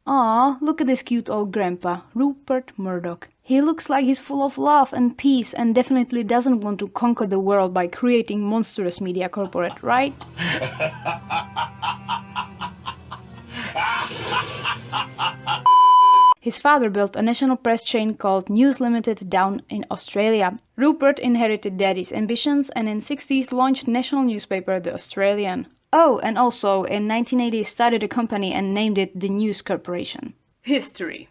Aw, look at this cute old grandpa, Rupert Murdock. He looks like he's full of love and peace and definitely doesn't want to conquer the world by creating monstrous media corporate, right? His father built a national press chain called News Limited down in Australia. Rupert inherited daddy's ambitions and in 60s launched national newspaper The Australian. Oh, and also in 1980 started a company and named it the News Corporation. History.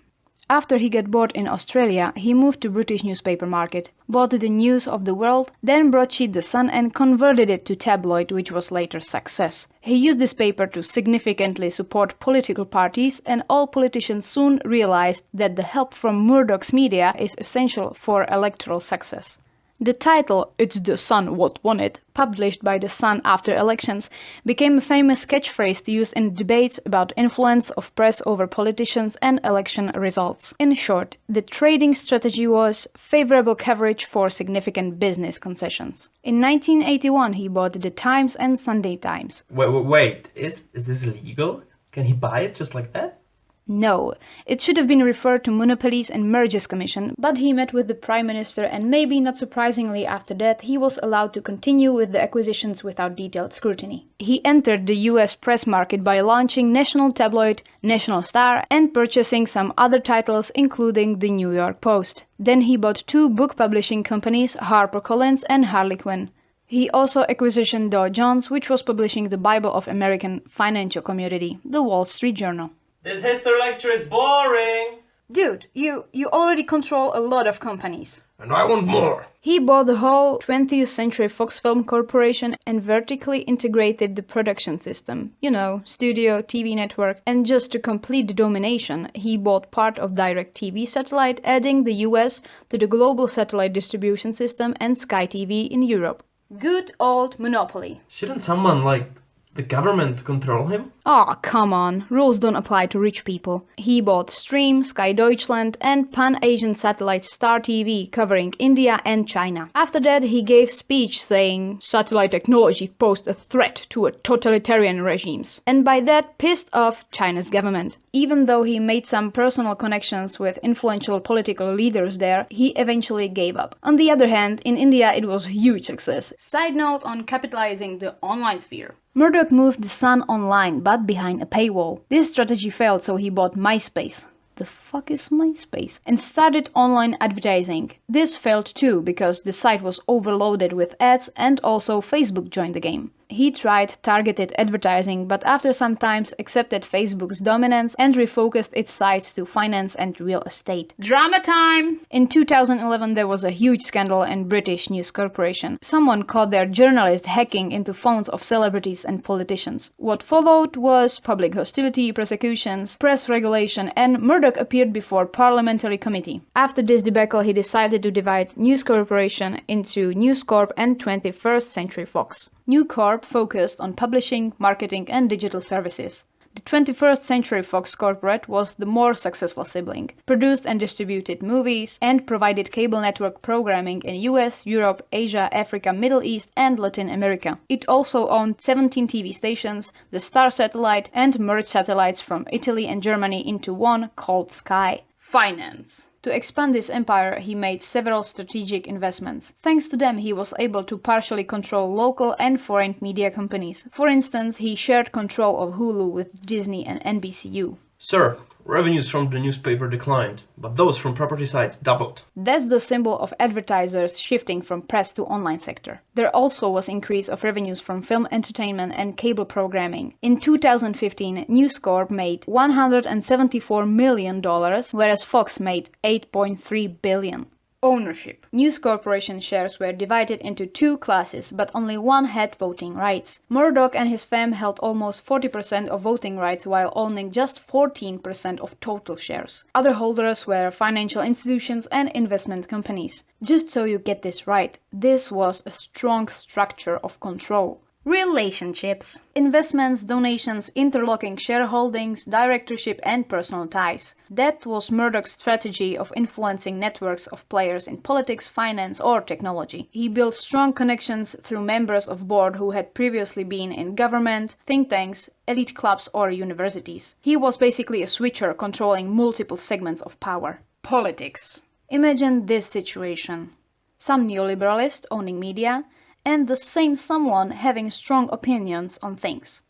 After he got bored in Australia, he moved to British newspaper market, bought the News of the World, then broadsheet The Sun and converted it to tabloid, which was later success. He used this paper to significantly support political parties, and all politicians soon realized that the help from Murdoch's media is essential for electoral success. The title, It's the Sun What Won It, published by The Sun after elections, became a famous catchphrase used in debates about influence of press over politicians and election results. In short, the trading strategy was favorable coverage for significant business concessions. In 1981, he bought The Times and Sunday Times. Wait, is this legal? Can he buy it just like that? No, it should have been referred to Monopolies and Mergers Commission, but he met with the Prime Minister and maybe not surprisingly after that he was allowed to continue with the acquisitions without detailed scrutiny. He entered the US press market by launching national tabloid National Star and purchasing some other titles including the New York Post. Then he bought two book publishing companies, HarperCollins and Harlequin. He also acquisitioned Dow Jones, which was publishing the Bible of American financial community, the Wall Street Journal. This history lecture is boring! Dude, you already control a lot of companies. And I want more! He bought the whole 20th Century Fox Film Corporation and vertically integrated the production system. You know, studio, TV network. And just to complete the domination, he bought part of DirecTV satellite, adding the US to the global satellite distribution system and Sky TV in Europe. Good old monopoly. Shouldn't someone, like, the government control him? Aw, come on, rules don't apply to rich people. He bought Stream, Sky Deutschland and Pan-Asian satellite Star TV covering India and China. After that he gave speech saying satellite technology posed a threat to totalitarian regimes, and by that pissed off China's government. Even though he made some personal connections with influential political leaders there, he eventually gave up. On the other hand, in India it was a huge success. Side note on capitalizing the online sphere. Murdock moved The Sun online, but behind a paywall. This strategy failed, so he bought MySpace. The fuck is MySpace? And started online advertising. This failed too, because the site was overloaded with ads and also Facebook joined the game. He tried targeted advertising, but after some time accepted Facebook's dominance and refocused its sites to finance and real estate. Drama time! In 2011 there was a huge scandal in British News Corporation. Someone caught their journalist hacking into phones of celebrities and politicians. What followed was public hostility, prosecutions, press regulation, and Murdock appeared before parliamentary committee. After this debacle he decided to divide News Corporation into News Corp and 21st Century Fox. News Corp focused on publishing, marketing and digital services. The 21st Century Fox Corporate was the more successful sibling, produced and distributed movies, and provided cable network programming in US, Europe, Asia, Africa, Middle East and Latin America. It also owned 17 TV stations, the Star satellite, and merged satellites from Italy and Germany into one called Sky. Finance. To expand this empire, he made several strategic investments. Thanks to them, he was able to partially control local and foreign media companies. For instance, he shared control of Hulu with Disney and NBCU. Sir, revenues from the newspaper declined, but those from property sites doubled. That's the symbol of advertisers shifting from press to online sector. There also was increase of revenues from film entertainment and cable programming. In 2015, News Corp made $174 million, whereas Fox made $8.3 billion. Ownership. News Corporation shares were divided into two classes, but only one had voting rights. Murdock and his fam held almost 40% of voting rights while owning just 14% of total shares. Other holders were financial institutions and investment companies. Just so you get this right, this was a strong structure of control. Relationships. Investments, donations, interlocking shareholdings, directorship, and personal ties. That was Murdock's strategy of influencing networks of players in politics, finance, or technology. He built strong connections through members of board who had previously been in government, think tanks, elite clubs, or universities. He was basically a switcher controlling multiple segments of power. Politics. Imagine this situation. Some neoliberalist owning media, and the same someone having strong opinions on things.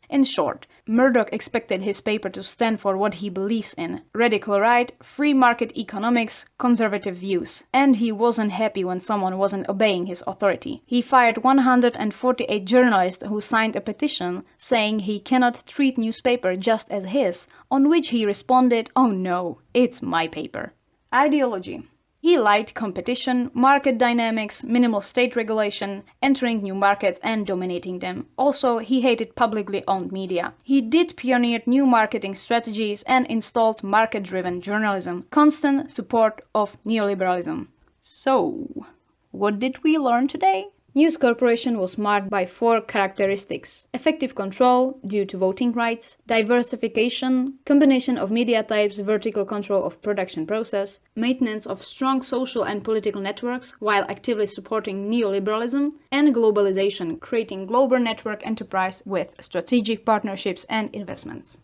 In short, Murdock expected his paper to stand for what he believes in: radical right, free market economics, conservative views. And he wasn't happy when someone wasn't obeying his authority. He fired 148 journalists who signed a petition saying he cannot treat newspaper just as his, on which he responded, "Oh no, it's my paper." Ideology. He liked competition, market dynamics, minimal state regulation, entering new markets and dominating them. Also, he hated publicly owned media. He did pioneer new marketing strategies and installed market-driven journalism, constant support of neoliberalism. So, what did we learn today? News Corporation was marked by 4 characteristics: effective control due to voting rights, diversification, combination of media types, vertical control of production process, maintenance of strong social and political networks while actively supporting neoliberalism, and globalization, creating global network enterprise with strategic partnerships and investments.